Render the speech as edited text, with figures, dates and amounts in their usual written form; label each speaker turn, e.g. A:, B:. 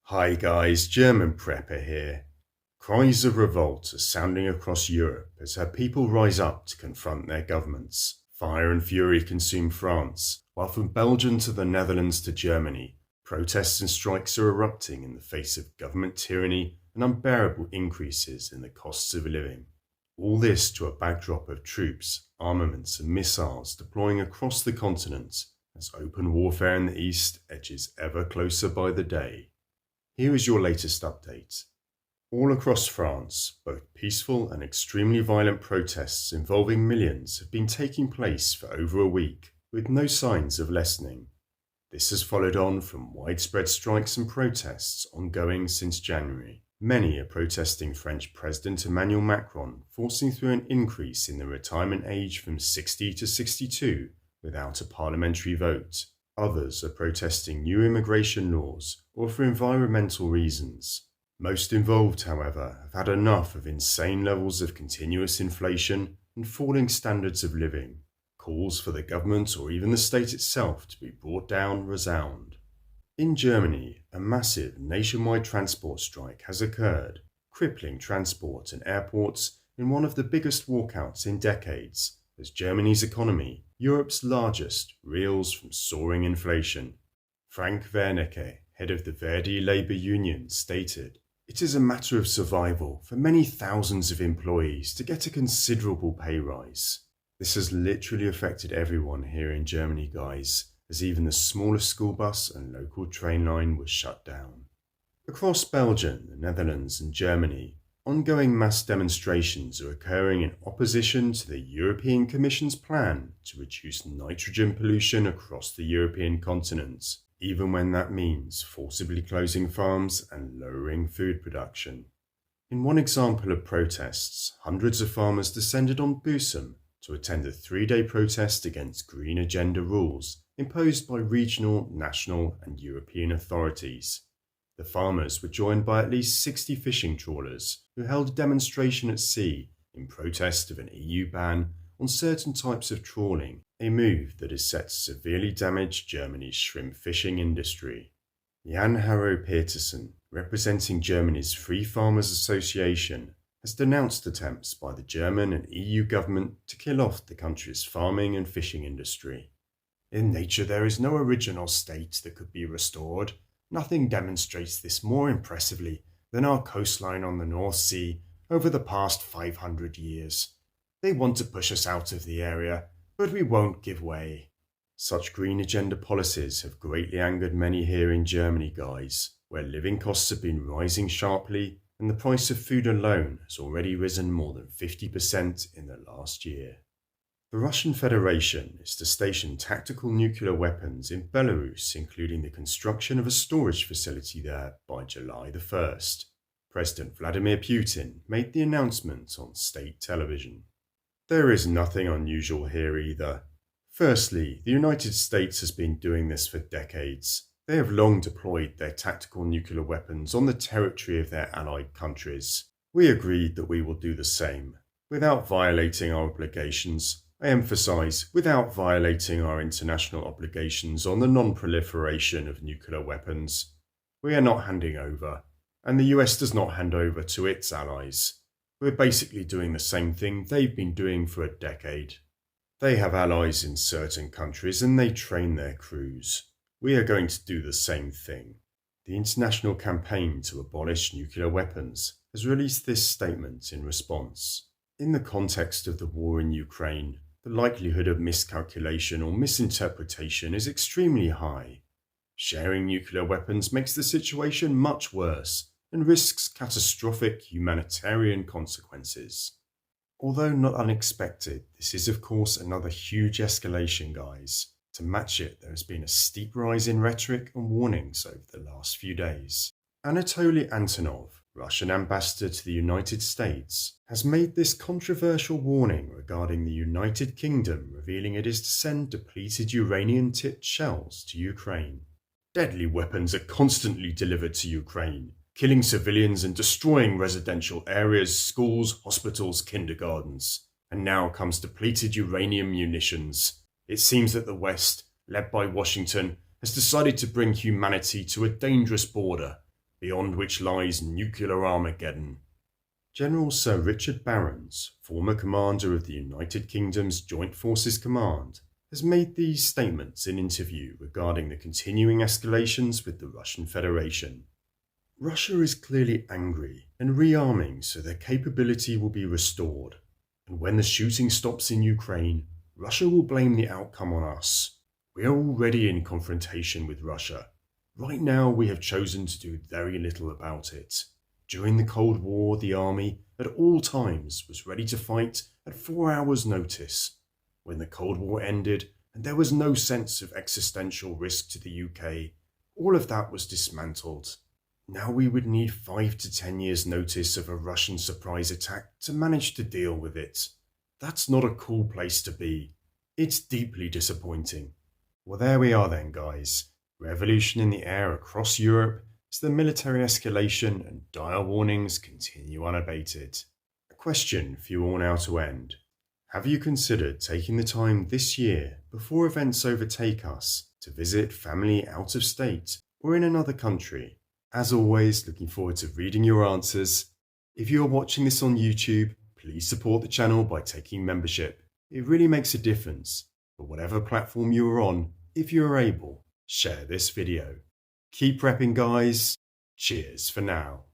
A: Hi guys, German Prepper here. Cries of revolt are sounding across Europe as her people rise up to confront their governments. Fire and fury consume France, while from Belgium to the Netherlands to Germany, protests and strikes are erupting in the face of government tyranny and unbearable increases in the costs of living. All this to a backdrop of troops, armaments and missiles deploying across the continent as open warfare in the east edges ever closer by the day. Here is your latest update. All across France, both peaceful and extremely violent protests involving millions have been taking place for over a week, with no signs of lessening. This has followed on from widespread strikes and protests ongoing since January. Many are protesting French President Emmanuel Macron forcing through an increase in the retirement age from 60 to 62 without a parliamentary vote. Others are protesting new immigration laws or for environmental reasons. Most involved, however, have had enough of insane levels of continuous inflation and falling standards of living. Calls for the government or even the state itself to be brought down resound. In Germany, a massive nationwide transport strike has occurred, crippling transport and airports in one of the biggest walkouts in decades, as Germany's economy, Europe's largest, reels from soaring inflation. Frank Wernicke, head of the Verdi Labour Union, stated, "It is a matter of survival for many thousands of employees to get a considerable pay rise." This has literally affected everyone here in Germany, guys, as even the smallest school bus and local train line was shut down. Across Belgium, the Netherlands and Germany, ongoing mass demonstrations are occurring in opposition to the European Commission's plan to reduce nitrogen pollution across the European continent, even when that means forcibly closing farms and lowering food production. In one example of protests, hundreds of farmers descended on Büsum to attend a 3-day protest against green agenda rules imposed by regional, national and European authorities. The farmers were joined by at least 60 fishing trawlers who held a demonstration at sea in protest of an EU ban on certain types of trawling, a move that is set to severely damage Germany's shrimp fishing industry. Jan Harro Petersen, representing Germany's Free Farmers Association, has denounced attempts by the German and EU government to kill off the country's farming and fishing industry. "In nature there is no original state that could be restored. Nothing demonstrates this more impressively than our coastline on the North Sea over the past 500 years. They want to push us out of the area, but we won't give way." Such green agenda policies have greatly angered many here in Germany, guys, where living costs have been rising sharply and the price of food alone has already risen more than 50% in the last year. The Russian Federation is to station tactical nuclear weapons in Belarus, including the construction of a storage facility there by July the 1st. President Vladimir Putin made the announcement on state television. There is nothing unusual here either. Firstly, the United States has been doing this for decades. They have long deployed their tactical nuclear weapons on the territory of their allied countries. We agreed that we will do the same, without violating our obligations. I emphasize, without violating our international obligations on the non-proliferation of nuclear weapons. We are not handing over, and the US does not hand over to its allies. We're basically doing the same thing they've been doing for a decade. They have allies in certain countries and they train their crews. We are going to do the same thing. The International Campaign to Abolish Nuclear Weapons has released this statement in response. In the context of the war in Ukraine, the likelihood of miscalculation or misinterpretation is extremely high. Sharing nuclear weapons makes the situation much worse and risks catastrophic humanitarian consequences. Although not unexpected, this is of course another huge escalation, guys. To match it, there has been a steep rise in rhetoric and warnings over the last few days. Anatoly Antonov, Russian ambassador to the United States, has made this controversial warning regarding the United Kingdom, revealing it is to send depleted uranium-tipped shells to Ukraine. "Deadly weapons are constantly delivered to Ukraine, killing civilians and destroying residential areas, schools, hospitals, kindergartens. And now comes depleted uranium munitions. It seems that the West, led by Washington, has decided to bring humanity to a dangerous border. beyond which lies nuclear Armageddon. General Sir Richard Barrons, former commander of the United Kingdom's Joint Forces Command, has made these statements in an interview regarding the continuing escalations with the Russian Federation. Russia is clearly angry and rearming so their capability will be restored. And when the shooting stops in Ukraine, Russia will blame the outcome on us. We are already in confrontation with Russia. Right now we have chosen to do very little about it. During the Cold War, the army, at all times, was ready to fight at 4 hours' notice. When the Cold War ended, and there was no sense of existential risk to the UK, all of that was dismantled. Now we would need 5 to 10 years' notice of a Russian surprise attack to manage to deal with it. That's not a cool place to be. It's deeply disappointing. Well, there we are then, guys. Revolution in the air across Europe as the military escalation and dire warnings continue unabated. A question for you all now to end. Have you considered taking the time this year, before events overtake us, to visit family out of state or in another country? As always, looking forward to reading your answers. If you are watching this on YouTube, please support the channel by taking membership. It really makes a difference. For whatever platform you are on, if you are able, share this video. Keep prepping, guys. Cheers for now.